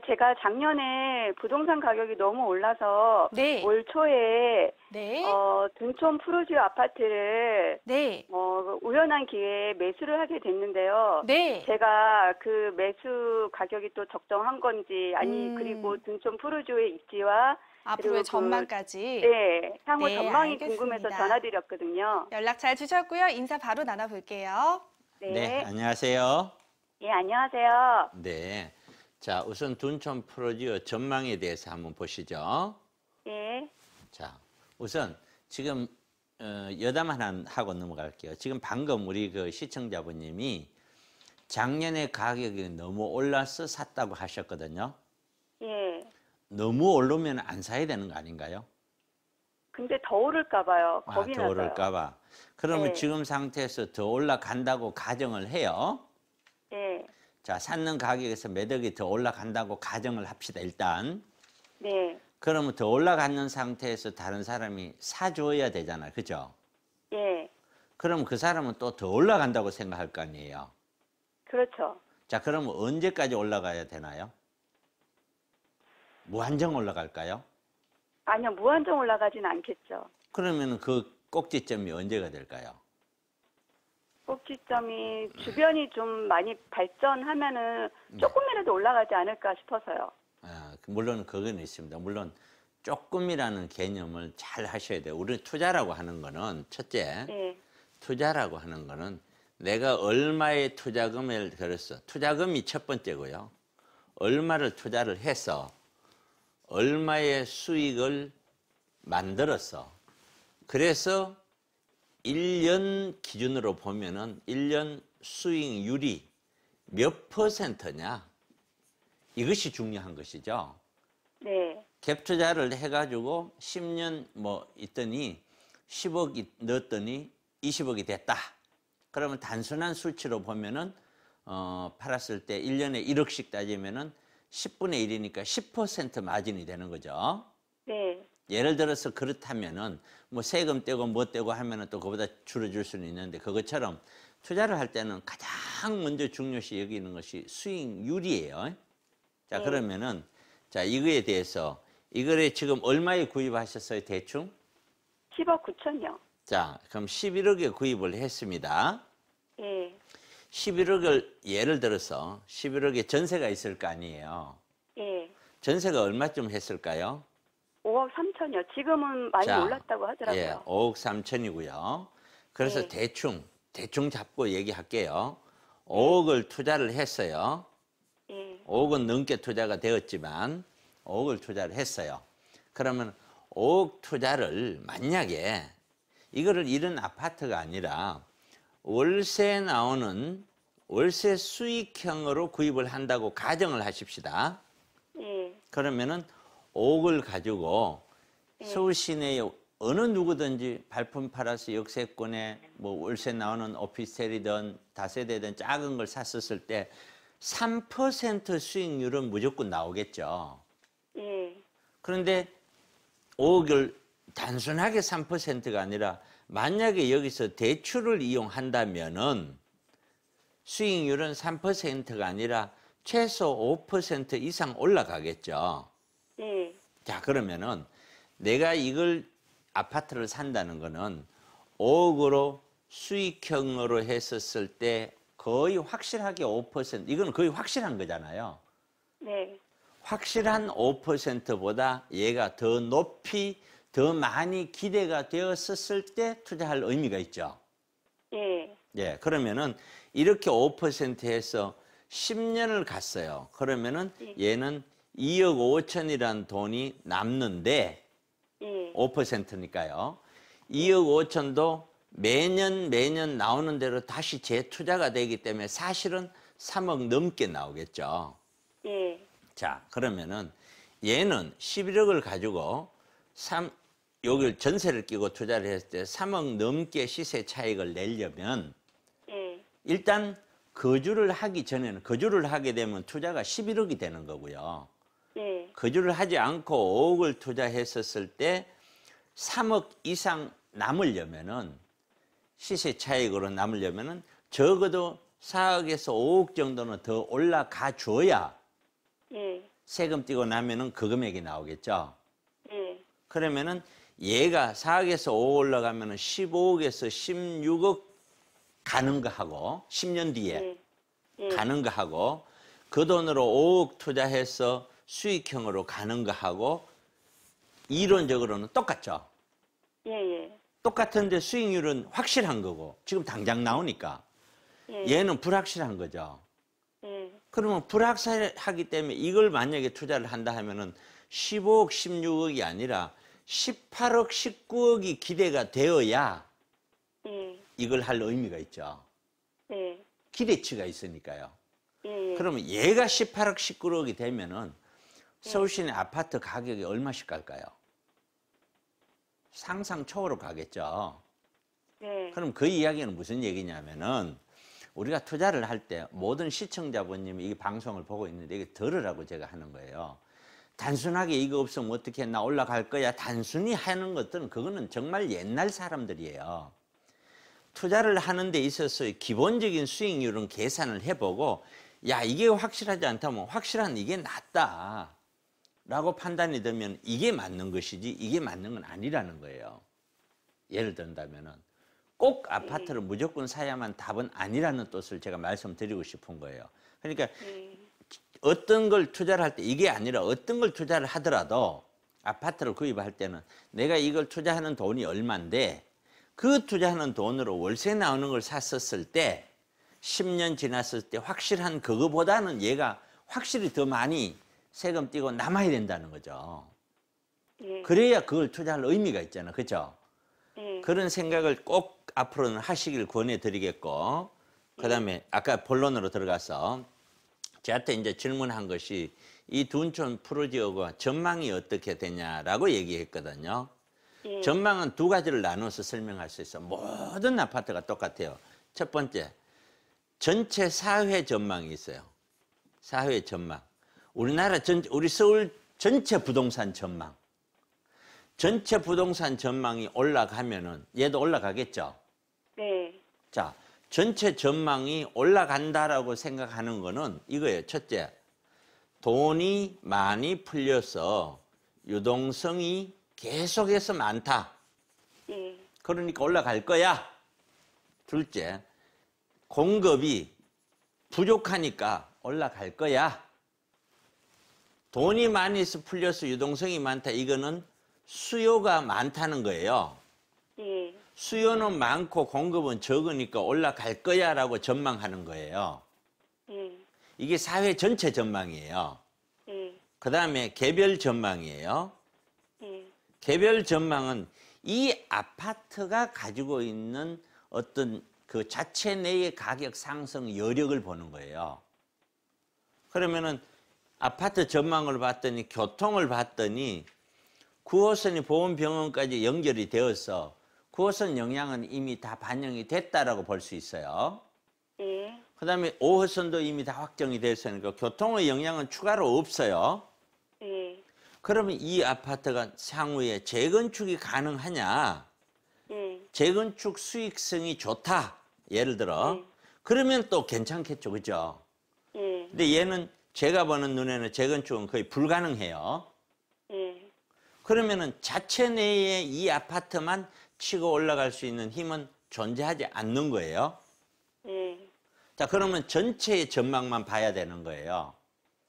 제가 작년에 부동산 가격이 너무 올라서 네. 올 초에 네. 둔촌 푸르지오 아파트를 네. 우연한 기회에 매수를 하게 됐는데요. 네. 제가 그 매수 가격이 또 적정한 건지 그리고 둔촌 푸르지오의 입지와 앞으로의 그리고 전망까지. 네, 향후 네, 전망이 알겠습니다. 궁금해서 전화드렸거든요. 연락 잘 주셨고요. 인사 바로 나눠볼게요. 네. 네, 안녕하세요. 예, 안녕하세요. 네. 자, 우선 둔촌 푸르지오 전망에 대해서 한번 보시죠. 예, 자, 우선 지금 여담 하나 하고 넘어갈게요. 지금 방금 우리 그 시청자분님이 작년에 가격이 너무 올라서 샀다고 하셨거든요. 예. 너무 오르면 안 사야 되는 거 아닌가요? 근데 더 오를까 봐요. 겁이 더 나서요. 오를까 봐. 그러면 네. 지금 상태에서 더 올라간다고 가정을 해요. 네, 자, 샀는 가격에서 매덕이 더 올라간다고 가정을 합시다, 일단. 네, 그러면 더 올라가는 상태에서 다른 사람이 사줘야 되잖아요. 그죠? 예. 그럼 그 사람은 또 더 올라간다고 생각할 거 아니에요. 그렇죠. 자, 그러면 언제까지 올라가야 되나요? 무한정 올라갈까요? 아니요, 무한정 올라가진 않겠죠. 그러면 그 꼭지점이 언제가 될까요? 꼭지점이 주변이 좀 많이 발전하면은 조금이라도 올라가지 않을까 싶어서요. 물론 그건 있습니다. 물론 조금이라는 개념을 잘 하셔야 돼요. 우리 투자라고 하는 거는 첫째, 예, 투자라고 하는 거는 내가 얼마의 투자금을 들었어. 투자금이 첫 번째고요. 얼마를 투자를 해서 얼마의 수익을 만들었어. 그래서 1년 기준으로 보면은 1년 수익률이 몇 %냐? 이것이 중요한 것이죠. 네, 갭 투자를 해가지고 10년 뭐 있더니 10억이 넣었더니 20억이 됐다. 그러면 단순한 수치로 보면은 팔았을 때 1년에 1억씩 따지면은 10분의 1이니까 10% 마진이 되는 거죠. 네, 예를 들어서 그렇다면은 뭐 세금 떼고 뭐 떼고 하면은 또 그보다 줄어줄 수는 있는데 그것처럼 투자를 할 때는 가장 먼저 중요시 여기는 것이 수익률이에요. 자, 네. 그러면은 자, 이거에 대해서 이거를 지금 얼마에 구입하셨어요, 대충? 10억 9천요. 자, 그럼 11억에 구입을 했습니다. 예, 11억을 예를 들어서 11억에 전세가 있을 거 아니에요. 예. 전세가 얼마쯤 했을까요? 5억 3천요. 지금은 많이 자, 올랐다고 하더라고요. 예, 5억 3천이고요. 그래서 네. 대충 잡고 얘기할게요. 5억을 투자를 했어요. 예, 5억은 넘게 투자가 되었지만 5억을 투자를 했어요. 그러면 5억 투자를 만약에 이거를 이런 아파트가 아니라 월세 나오는 월세 수익형으로 구입을 한다고 가정을 하십시다. 예, 그러면은 5억을 가지고 서울 시내에 어느 누구든지 발품 팔아서 역세권에 뭐 월세 나오는 오피스텔이든 다세대든 작은 걸 샀었을 때 3% 수익률은 무조건 나오겠죠. 예, 그런데 5억을 단순하게 3%가 아니라 만약에 여기서 대출을 이용한다면은 수익률은 3%가 아니라 최소 5% 이상 올라가겠죠. 예, 자, 그러면은 내가 이걸 아파트를 산다는 거는 5억으로 수익형으로 했었을 때 거의 확실하게 5%, 이건 거의 확실한 거잖아요. 네, 확실한 5%보다 얘가 더 높이, 더 많이 기대가 되었었을 때 투자할 의미가 있죠. 예, 예, 그러면은 이렇게 5%에서 10년을 갔어요. 그러면은 얘는 2억 5천이라는 돈이 남는데 예, 5%니까요. 2억 5천도 매년 나오는 대로 다시 재투자가 되기 때문에 사실은 3억 넘게 나오겠죠. 예, 자, 그러면은 얘는 11억을 가지고 여기 전세를 끼고 투자를 했을 때 3억 넘게 시세 차익을 내려면 예, 일단 거주를 하기 전에는 거주를 하게 되면 투자가 11억이 되는 거고요. 예, 거주를 하지 않고 5억을 투자했었을 때 3억 이상 남으려면은 시세 차익으로 남으려면은 적어도 4억에서 5억 정도는 더 올라가 줘야 예, 세금 떼고 나면은 그 금액이 나오겠죠. 예. 그러면은 얘가 4억에서 5 올라가면은 15억에서 16억 가는 거 하고 10년 뒤에 예. 예. 가는 거 하고 그 돈으로 5억 투자해서 수익형으로 가는 거 하고 이론적으로는 똑같죠. 예. 예. 똑같은데 수익률은 확실한 거고 지금 당장 나오니까 예. 얘는 불확실한 거죠. 예. 그러면 불확실하기 때문에 이걸 만약에 투자를 한다 하면은 15억, 16억이 아니라 18억, 19억이 기대가 되어야 예. 이걸 할 의미가 있죠. 예. 기대치가 있으니까요. 예. 그러면 얘가 18억, 19억이 되면은 서울 시내 아파트 가격이 얼마씩 갈까요? 상상 초월로 가겠죠. 네. 그럼 그 이야기는 무슨 얘기냐면은 우리가 투자를 할 때 모든 시청자분님이 이 방송을 보고 있는데 이게 들으라고 제가 하는 거예요. 단순하게 이거 없으면 어떻게 나 올라갈 거야. 단순히 하는 것들은 그거는 정말 옛날 사람들이에요. 투자를 하는 데 있어서 기본적인 수익률은 계산을 해보고 야 이게 확실하지 않다면 확실한 이게 낫다 라고 판단이 되면 이게 맞는 것이지 이게 맞는 건 아니라는 거예요. 예를 든다면은 꼭 아파트를 무조건 사야만 답은 아니라는 뜻을 제가 말씀드리고 싶은 거예요. 그러니까 어떤 걸 투자를 할 때 이게 아니라 어떤 걸 투자를 하더라도 아파트를 구입할 때는 내가 이걸 투자하는 돈이 얼만데 그 투자하는 돈으로 월세 나오는 걸 샀었을 때 10년 지났을 때 확실한 그거보다는 얘가 확실히 더 많이 세금 떼고 남아야 된다는 거죠. 예. 그래야 그걸 투자할 의미가 있잖아. 그렇죠? 예. 그런 생각을 꼭 앞으로는 하시길 권해드리겠고 그다음에 아까 본론으로 들어가서 저한테 이제 질문한 것이 이 둔촌 프로지오가 전망이 어떻게 되냐라고 얘기했거든요. 예. 전망은 두 가지를 나눠서 설명할 수 있어. 모든 아파트가 똑같아요. 첫 번째, 전체 사회 전망이 있어요. 사회 전망. 우리 서울 전체 부동산 전망. 전체 부동산 전망이 올라가면은 얘도 올라가겠죠. 네. 자, 전체 전망이 올라간다라고 생각하는 거는 이거예요. 첫째, 돈이 많이 풀려서 유동성이 계속해서 많다. 예. 그러니까 올라갈 거야. 둘째, 공급이 부족하니까 올라갈 거야. 돈이 많이 풀려서 유동성이 많다. 이거는 수요가 많다는 거예요. 예. 수요는 많고 공급은 적으니까 올라갈 거야 라고 전망하는 거예요. 예. 이게 사회 전체 전망이에요. 예. 그 다음에 개별 전망이에요. 예. 개별 전망은 이 아파트가 가지고 있는 어떤 그 자체 내의 가격 상승 여력을 보는 거예요. 그러면은 아파트 전망을 봤더니 교통을 봤더니 9호선이 보훈병원까지 연결이 되어서 9호선 영향은 이미 다 반영이 됐다라고 볼 수 있어요. 예. 그 다음에 5호선도 이미 다 확정이 됐으니까 교통의 영향은 추가로 없어요. 예. 그러면 이 아파트가 향후에 재건축이 가능하냐? 예. 재건축 수익성이 좋다. 예를 들어. 그러면 또 괜찮겠죠. 그죠? 예. 근데 얘는 제가 보는 눈에는 재건축은 거의 불가능해요. 예. 그러면은 자체 내에 이 아파트만 치고 올라갈 수 있는 힘은 존재하지 않는 거예요. 예. 자, 그러면 전체의 전망만 봐야 되는 거예요.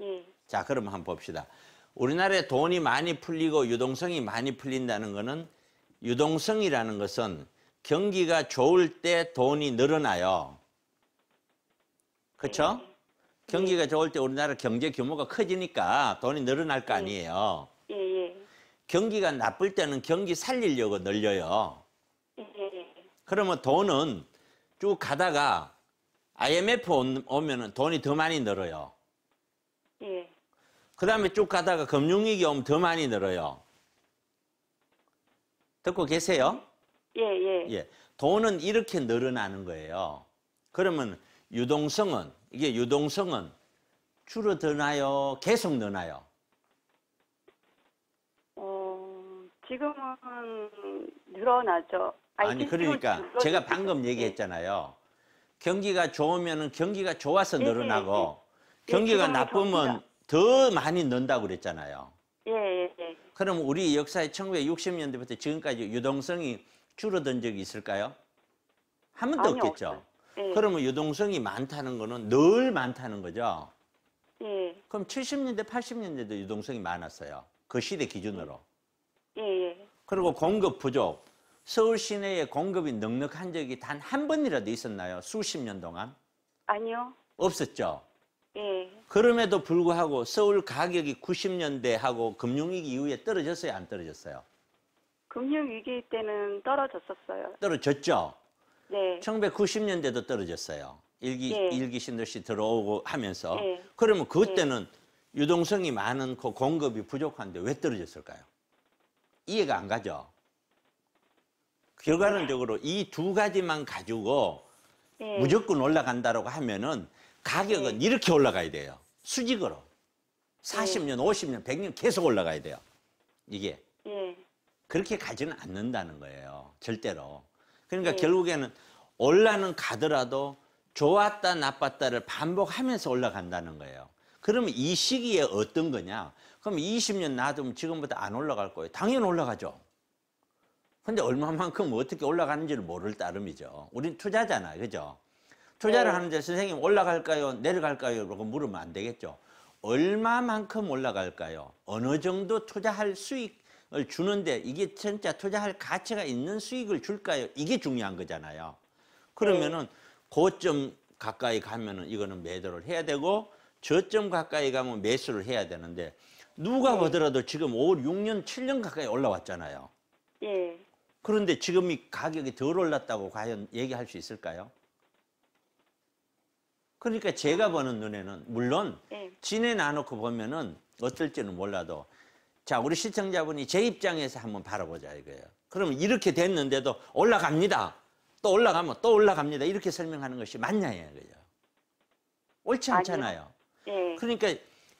예. 자, 그럼 한번 봅시다. 우리나라에 돈이 많이 풀리고 유동성이 많이 풀린다는 거는 유동성이라는 것은 경기가 좋을 때 돈이 늘어나요. 그렇죠? 경기가 좋을 때 우리나라 경제 규모가 커지니까 돈이 늘어날 거 아니에요. 예. 예. 경기가 나쁠 때는 경기 살리려고 늘려요. 예. 그러면 돈은 쭉 가다가 IMF 오면은 돈이 더 많이 늘어요. 예. 그 다음에 쭉 가다가 금융위기 오면 더 많이 늘어요. 듣고 계세요? 예. 예. 예. 돈은 이렇게 늘어나는 거예요. 그러면 이게 유동성은 줄어드나요? 계속 느나요? 지금은 늘어나죠. 아니, 그러니까 제가 방금 얘기했잖아요. 경기가 좋으면 경기가 좋아서 늘어나고 경기가 나쁘면 더 많이 넣는다고 그랬잖아요. 예, 예, 예. 그럼 우리 역사의 1960년대부터 지금까지 유동성이 줄어든 적이 있을까요? 한 번도 아니요, 없겠죠. 없어요. 예. 그러면 유동성이 많다는 거는 늘 많다는 거죠. 예, 그럼 70년대, 80년대도 유동성이 많았어요. 그 시대 기준으로. 예, 예. 그리고 공급 부족. 서울 시내에 공급이 넉넉한 적이 단 한 번이라도 있었나요? 수십 년 동안? 아니요. 없었죠. 예. 그럼에도 불구하고 서울 가격이 90년대하고 금융위기 이후에 떨어졌어요? 안 떨어졌어요? 금융위기 때는 떨어졌었어요. 떨어졌죠. 네. 1990년대도 떨어졌어요. 예. 일기 신도시 들어오고 하면서. 예. 그러면 그때는 유동성이 많은 그 공급이 부족한데 왜 떨어졌을까요? 이해가 안 가죠. 결과론적으로 이 두 가지만 가지고 예. 무조건 올라간다고 하면은 가격은 이렇게 올라가야 돼요. 수직으로. 40년, 50년, 100년 계속 올라가야 돼요. 이게. 예. 그렇게 가지는 않는다는 거예요. 절대로. 그러니까 예. 결국에는 올라는 가더라도 좋았다 나빴다를 반복하면서 올라간다는 거예요. 그러면 이 시기에 어떤 거냐? 그럼 20년 놔두면 지금보다 안 올라갈 거예요. 당연히 올라가죠. 근데 얼마만큼 어떻게 올라가는지를 모를 따름이죠. 우린 투자잖아요. 그죠? 투자를 하는데 선생님 올라갈까요? 내려갈까요? 라고 물으면 안 되겠죠. 얼마만큼 올라갈까요? 어느 정도 투자할 수익을 주는데 이게 진짜 투자할 가치가 있는 수익을 줄까요? 이게 중요한 거잖아요. 그러면은 고점 가까이 가면은 이거는 매도를 해야 되고 저점 가까이 가면 매수를 해야 되는데 누가 보더라도 지금 5, 6년, 7년 가까이 올라왔잖아요. 예. 그런데 지금 이 가격이 덜 올랐다고 과연 얘기할 수 있을까요? 그러니까 제가 보는 눈에는 물론 예. 진해 놔놓고 보면은 어떨지는 몰라도 자 우리 시청자분이 제 입장에서 한번 바라보자 이거예요. 그러면 이렇게 됐는데도 올라갑니다. 또 올라가면 또 올라갑니다. 이렇게 설명하는 것이 맞냐 이거예요. 옳지 않잖아요. 예. 그러니까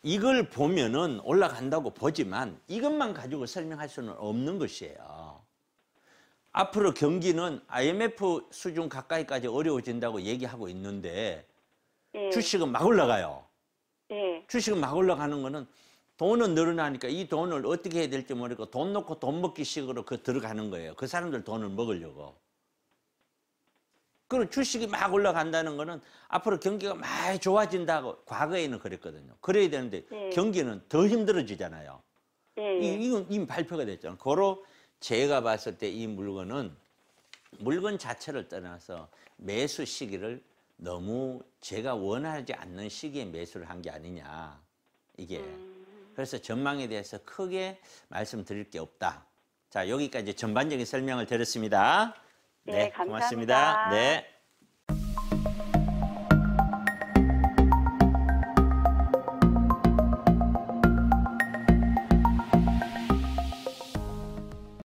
이걸 보면은 올라간다고 보지만 이것만 가지고 설명할 수는 없는 것이에요. 앞으로 경기는 IMF 수준 가까이까지 어려워진다고 얘기하고 있는데 예. 주식은 막 올라가요. 예. 주식은 막 올라가는 거는 돈은 늘어나니까 이 돈을 어떻게 해야 될지 모르고 돈 놓고 돈 먹기 식으로 그 들어가는 거예요. 그 사람들 돈을 먹으려고. 그리고 주식이 막 올라간다는 거는 앞으로 경기가 많이 좋아진다고 과거에는 그랬거든요. 그래야 되는데 경기는 더 힘들어지잖아요. 예. 이건 이미 발표가 됐잖아요. 고로 제가 봤을 때 이 물건은 물건 자체를 떠나서 매수 시기를 너무 제가 원하지 않는 시기에 매수를 한 게 아니냐. 이게. 그래서 전망에 대해서 크게 말씀드릴 게 없다. 자, 여기까지 전반적인 설명을 드렸습니다. 네, 고맙습니다. 감사합니다. 네.